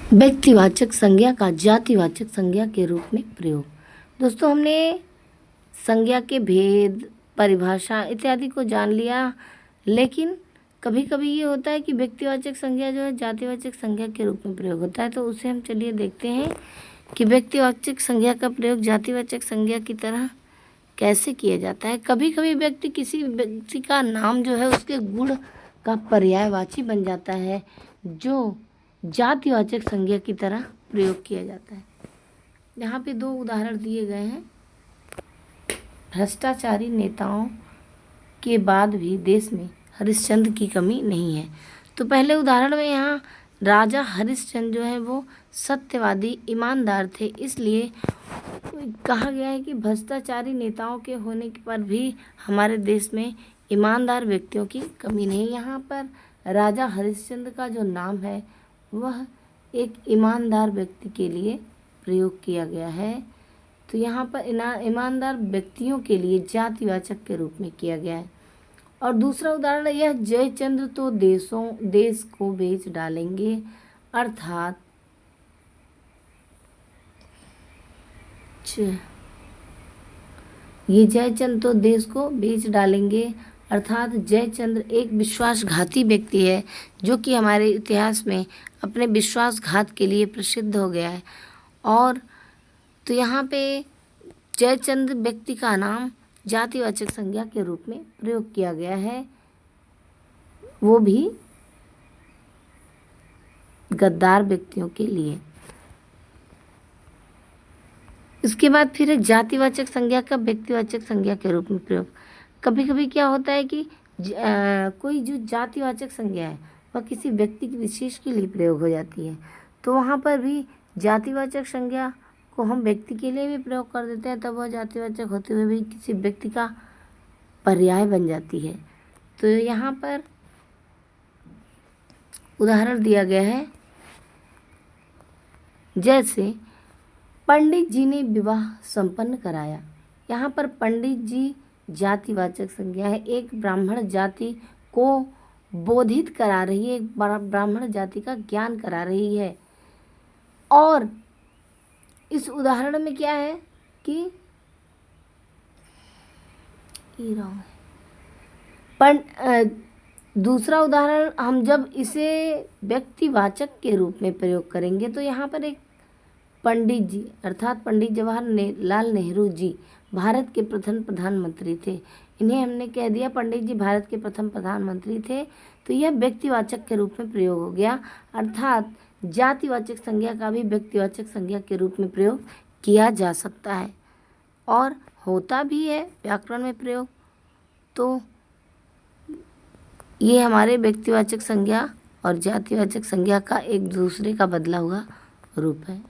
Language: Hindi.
व्यक्तिवाचक संज्ञा का जातिवाचक संज्ञा के रूप में प्रयोग। दोस्तों, हमने संज्ञा के भेद, परिभाषा इत्यादि को जान लिया, लेकिन कभी कभी ये होता है कि व्यक्तिवाचक संज्ञा जो है जातिवाचक संज्ञा के रूप में प्रयोग होता है। तो उसे हम चलिए देखते हैं कि व्यक्तिवाचक संज्ञा का प्रयोग जातिवाचक संज्ञा की तरह कैसे किया जाता है। कभी कभी किसी व्यक्ति का नाम जो है उसके गुण का पर्यायवाची बन जाता है, जो जातिवाचक संज्ञा की तरह प्रयोग किया जाता है। यहाँ पे दो उदाहरण दिए गए हैं। भ्रष्टाचारी नेताओं के बाद भी देश में हरिश्चंद्र की कमी नहीं है। तो पहले उदाहरण में यहाँ राजा हरिश्चंद्र जो है वो सत्यवादी ईमानदार थे, इसलिए कहा गया है कि भ्रष्टाचारी नेताओं के होने पर भी हमारे देश में ईमानदार व्यक्तियों की कमी नहीं। यहाँ पर राजा हरिश्चंद्र का जो नाम है वह एक ईमानदार व्यक्ति के लिए प्रयोग किया गया है। तो यहाँ पर ईमानदार व्यक्तियों के लिए जातिवाचक के रूप में किया गया है। और दूसरा उदाहरण, यह जयचंद्र तो देश को बेच डालेंगे, अर्थात ये जयचंद्र तो देश को बेच डालेंगे, अर्थात जयचंद्र एक विश्वासघाती व्यक्ति है जो कि हमारे इतिहास में अपने विश्वासघात के लिए प्रसिद्ध हो गया है। और तो यहाँ पे जयचंद्र व्यक्ति का नाम जातिवाचक संज्ञा के रूप में प्रयोग किया गया है, वो भी गद्दार व्यक्तियों के लिए। इसके बाद फिर है जातिवाचक संज्ञा का व्यक्तिवाचक संज्ञा के रूप में प्रयोग। कभी कभी क्या होता है कि कोई जो जातिवाचक संज्ञा है वह किसी व्यक्ति की विशेष के लिए प्रयोग हो जाती है, तो वहाँ पर भी जातिवाचक संज्ञा को हम व्यक्ति के लिए भी प्रयोग कर देते हैं, तब वह जातिवाचक होते हुए भी किसी व्यक्ति का पर्याय बन जाती है। तो यहाँ पर उदाहरण दिया गया है, जैसे पंडित जी ने विवाह संपन्न कराया। यहाँ पर पंडित जी जातिवाचक संज्ञा है, एक ब्राह्मण जाति को बोधित करा रही है, एक ब्राह्मण जाति का ज्ञान करा रही है। और इस उदाहरण में क्या है कि दूसरा उदाहरण हम जब इसे व्यक्तिवाचक के रूप में प्रयोग करेंगे तो यहाँ पर एक पंडित जी अर्थात पंडित जवाहरलाल नेहरू जी भारत के प्रथम प्रधानमंत्री थे, इन्हें हमने कह दिया पंडित जी भारत के प्रथम प्रधानमंत्री थे, तो यह व्यक्तिवाचक के रूप में प्रयोग हो गया। अर्थात जातिवाचक संज्ञा का भी व्यक्तिवाचक संज्ञा के रूप में प्रयोग किया जा सकता है और होता भी है व्याकरण में प्रयोग। तो ये हमारे व्यक्तिवाचक संज्ञा और जातिवाचक संज्ञा का एक दूसरे का बदला हुआ रूप है।